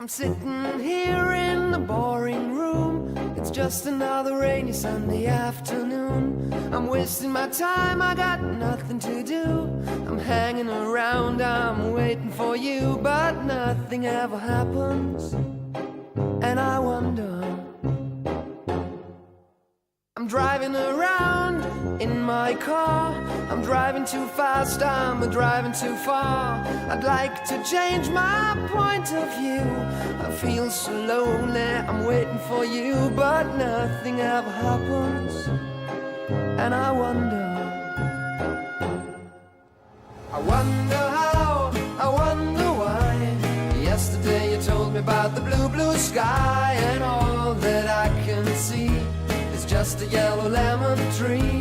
I'm sitting here in the boring room. It's just another rainy Sunday afternoon. I'm wasting my time, I got nothing to do. I'm hanging around, I'm waiting for you, but nothing ever happens. And I wonder, I'm driving around in my car. I'm driving too fast, I'm driving too far. I'd like to change my point of view. I feel so lonely, I'm waiting for you, but nothing ever happens. And I wonder how, I wonder why. Yesterday you told me about the blue, blue sky, and all that I can see is just a yellow lemon tree.